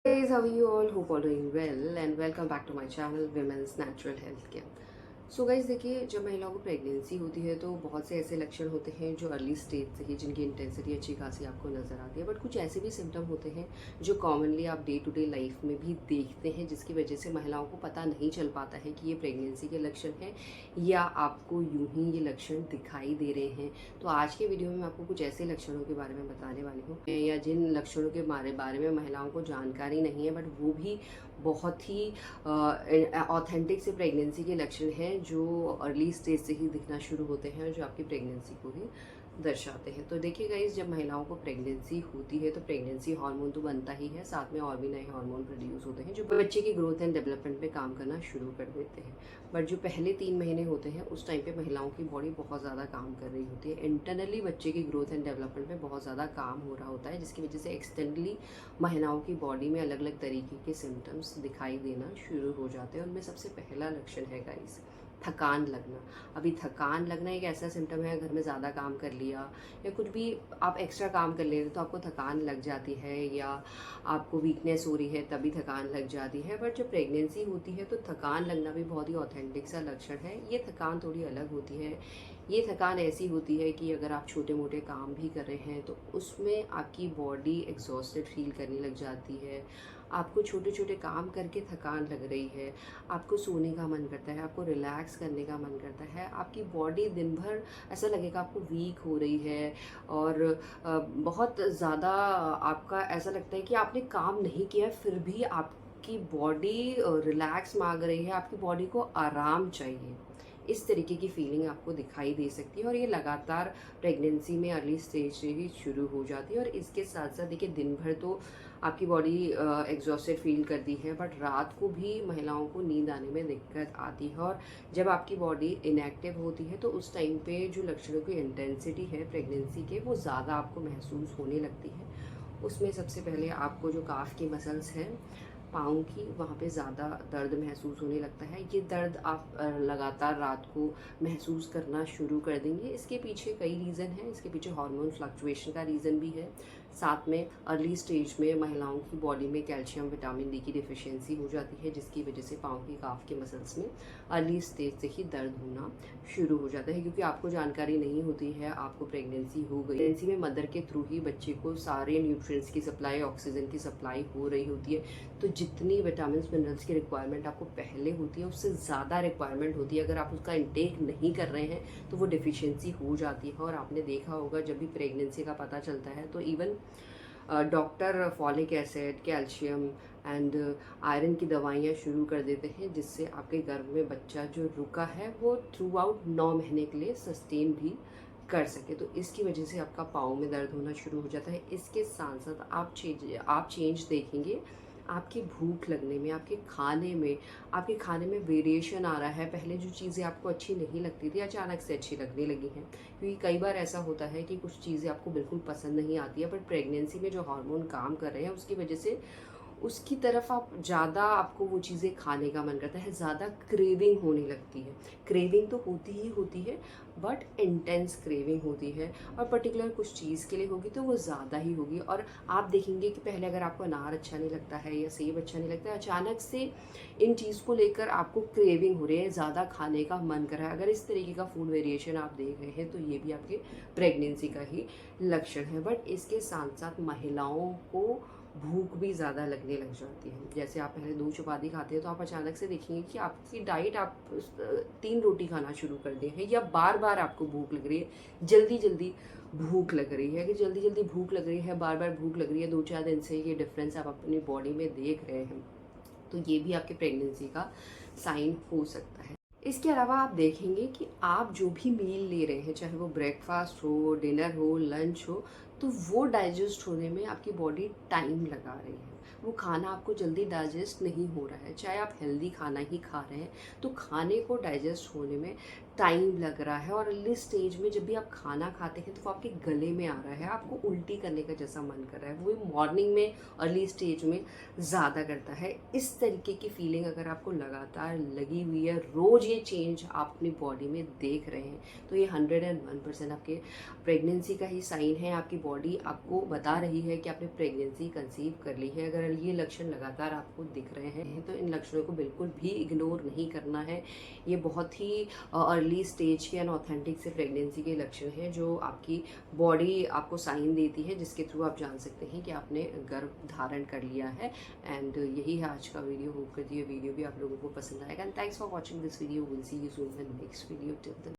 Guys, how are you all? Hope all doing well and welcome back to my channel Women's Natural Health Care. So guys देखिए, जब महिलाओं को pregnancy होती है तो बहुत से ऐसे लक्षण होते हैं जो अर्ली स्टेज से ही जिनकी इंटेंसिटी अच्छी खासी आपको नज़र आती है, बट कुछ ऐसे भी सिम्टम होते हैं जो कॉमनली आप डे टू डे लाइफ में भी देखते हैं, जिसकी वजह से महिलाओं को पता नहीं चल पाता है कि ये प्रेगनेंसी के लक्षण हैं या आपको यूं ही ये लक्षण दिखाई दे रहे हैं। तो आज के वीडियो में मैं आपको कुछ ऐसे लक्षणों के बारे में बताने वाली हूँ या जिन लक्षणों के बारे में महिलाओं को जानकारी नहीं है, बट वो भी बहुत ही ऑथेंटिक से प्रेगनेंसी के लक्षण हैं जो अर्ली स्टेज से ही दिखना शुरू होते हैं और जो आपकी प्रेगनेंसी को ही दर्शाते हैं। तो देखिए गाइस, जब महिलाओं को प्रेगनेंसी होती है तो प्रेगनेंसी हार्मोन तो बनता ही है, साथ में और भी नए हार्मोन प्रोड्यूस होते हैं जो बच्चे की ग्रोथ एंड डेवलपमेंट पे काम करना शुरू कर देते हैं। बट जो पहले 3 महीने होते हैं उस टाइम पे महिलाओं की बॉडी बहुत ज़्यादा काम कर रही होती है, इंटरनली बच्चे की ग्रोथ एंड डेवलपमेंट में बहुत ज़्यादा काम हो रहा होता है, जिसकी वजह से एक्सटर्नली महिलाओं की बॉडी में अलग अलग तरीके के सिम्टम्स दिखाई देना शुरू हो जाते हैं। उनमें सबसे पहला लक्षण है गाइस थकान लगना। अभी थकान लगना एक ऐसा सिम्टम है, घर में ज़्यादा काम कर लिया या कुछ भी आप एक्स्ट्रा काम कर ले रहे तो आपको थकान लग जाती है, या आपको वीकनेस हो रही है तभी थकान लग जाती है। बट जब प्रेगनेंसी होती है तो थकान लगना भी बहुत ही ऑथेंटिक सा लक्षण है। ये थकान थोड़ी अलग होती है। ये थकान ऐसी होती है कि अगर आप छोटे मोटे काम भी कर रहे हैं तो उसमें आपकी बॉडी एग्जॉस्टेड फील करने लग जाती है, आपको छोटे छोटे काम करके थकान लग रही है, आपको सोने का मन करता है, आपको रिलैक्स करने का मन करता है, आपकी बॉडी दिन भर ऐसा लगेगा आपको वीक हो रही है और बहुत ज़्यादा आपका ऐसा लगता है कि आपने काम नहीं किया फिर भी आपकी बॉडी रिलैक्स मांग रही है, आपकी बॉडी को आराम चाहिए। इस तरीके की फीलिंग आपको दिखाई दे सकती है और ये लगातार प्रेगनेंसी में अर्ली स्टेज से ही शुरू हो जाती है। और इसके साथ साथ देखिए, दिन भर तो आपकी बॉडी एग्जॉस्टेड फील करती है, बट रात को भी महिलाओं को नींद आने में दिक्कत आती है। और जब आपकी बॉडी इनएक्टिव होती है तो उस टाइम पे जो लक्षणों की इंटेंसिटी है प्रेगनेंसी के वो ज़्यादा आपको महसूस होने लगती है। उसमें सबसे पहले आपको जो काफ की मसल्स हैं पाँव की, वहाँ पे ज़्यादा दर्द महसूस होने लगता है। ये दर्द आप लगातार रात को महसूस करना शुरू कर देंगे। इसके पीछे कई रीज़न हैं। इसके पीछे हार्मोन फ्लक्चुएशन का रीज़न भी है, साथ में अर्ली स्टेज में महिलाओं की बॉडी में कैल्शियम विटामिन डी की डिफिशियंसी हो जाती है, जिसकी वजह से पाँव की काफ के मसल्स में अर्ली स्टेज से ही दर्द होना शुरू हो जाता है। क्योंकि आपको जानकारी नहीं होती है आपको प्रेगनेंसी हो गई। प्रेगनेंसी में मदर के थ्रू ही बच्चे को सारे न्यूट्रिएंट्स की सप्लाई, ऑक्सीजन की सप्लाई हो रही होती है, तो जितनी विटामिन मिनरल्स की रिक्वायरमेंट आपको पहले होती है उससे ज़्यादा रिक्वायरमेंट होती है। अगर आप उसका इंटेक नहीं कर रहे हैं तो वो डिफिशियंसी हो जाती है। और आपने देखा होगा जब भी प्रेगनेंसी का पता चलता है तो even doctor folic acid, calcium and iron की दवाइयाँ शुरू कर देते हैं, जिससे आपके गर्भ में बच्चा जो रुका है वो थ्रू आउट 9 महीने के लिए सस्टेन भी कर सके। तो इसकी वजह से आपका पाँव में दर्द होना शुरू हो जाता है। इसके साथ साथ आप चेंज देखेंगे आपकी भूख लगने में, आपके खाने में वेरिएशन आ रहा है। पहले जो चीज़ें आपको अच्छी नहीं लगती थी अचानक से अच्छी लगने लगी हैं। क्योंकि कई बार ऐसा होता है कि कुछ चीज़ें आपको बिल्कुल पसंद नहीं आती है, बट प्रेगनेंसी में जो हार्मोन काम कर रहे हैं उसकी वजह से उसकी तरफ आप ज़्यादा, आपको वो चीज़ें खाने का मन करता है, ज़्यादा क्रेविंग होने लगती है। क्रेविंग तो होती ही होती है, बट इंटेंस क्रेविंग होती है और पर्टिकुलर कुछ चीज़ के लिए होगी तो वो ज़्यादा ही होगी। और आप देखेंगे कि पहले अगर आपको अनार अच्छा नहीं लगता है या सेब अच्छा नहीं लगता है, अचानक से इन चीज़ को लेकर आपको क्रेविंग हो रही है, ज़्यादा खाने का मन कर रहा है। अगर इस तरीके का फूड वेरिएशन आप देख रहे हैं तो ये भी आपके प्रेगनेंसी का ही लक्षण है। बट इसके साथ साथ महिलाओं को भूख भी ज़्यादा लगने लग जाती है। जैसे आप पहले 2 चपाती खाते हैं तो आप अचानक से देखेंगे कि आपकी डाइट आप 3 रोटी खाना शुरू कर दिए हैं, या बार बार आपको भूख लग रही है, जल्दी जल्दी भूख लग रही है। कि जल्दी जल्दी भूख लग रही है, बार बार भूख लग रही है, 2-4 दिन से ये डिफरेंस आप अपनी बॉडी में देख रहे हैं, तो ये भी आपके प्रेगनेंसी का साइन हो सकता है। इसके अलावा आप देखेंगे कि आप जो भी मील ले रहे हैं, चाहे वो ब्रेकफास्ट हो, डिनर हो, लंच हो, तो वो डाइजेस्ट होने में आपकी बॉडी टाइम लगा रही है। वो खाना आपको जल्दी डाइजेस्ट नहीं हो रहा है। चाहे आप हेल्दी खाना ही खा रहे हैं तो खाने को डाइजेस्ट होने में टाइम लग रहा है, और अर्ली स्टेज में जब भी आप खाना खाते हैं तो वो आपके गले में आ रहा है, आपको उल्टी करने का जैसा मन कर रहा है, वो मॉर्निंग में अर्ली स्टेज में ज़्यादा करता है। इस तरीके की फीलिंग अगर आपको लगातार लगी हुई है, रोज़ ये चेंज आप अपनी बॉडी में देख रहे हैं, तो ये 101% आपके प्रेगनेंसी का ही साइन है। आपकी बॉडी आपको बता रही है कि आपने प्रेगनेंसी कंसीव कर ली है। अगर ये लक्षण लगातार आपको दिख रहे हैं तो इन लक्षणों को बिल्कुल भी इग्नोर नहीं करना है। ये बहुत ही अर्ली स्टेज के अनऑथेंटिक से प्रेगनेंसी के लक्षण हैं जो आपकी बॉडी आपको साइन देती है, जिसके थ्रू आप जान सकते हैं कि आपने गर्भ धारण कर लिया है। एंड यही है आज का वीडियो। होप करती है वीडियो भी आप लोगों को पसंद आएगा। And thanks for watching this video. Will see you soon in next video. Till then.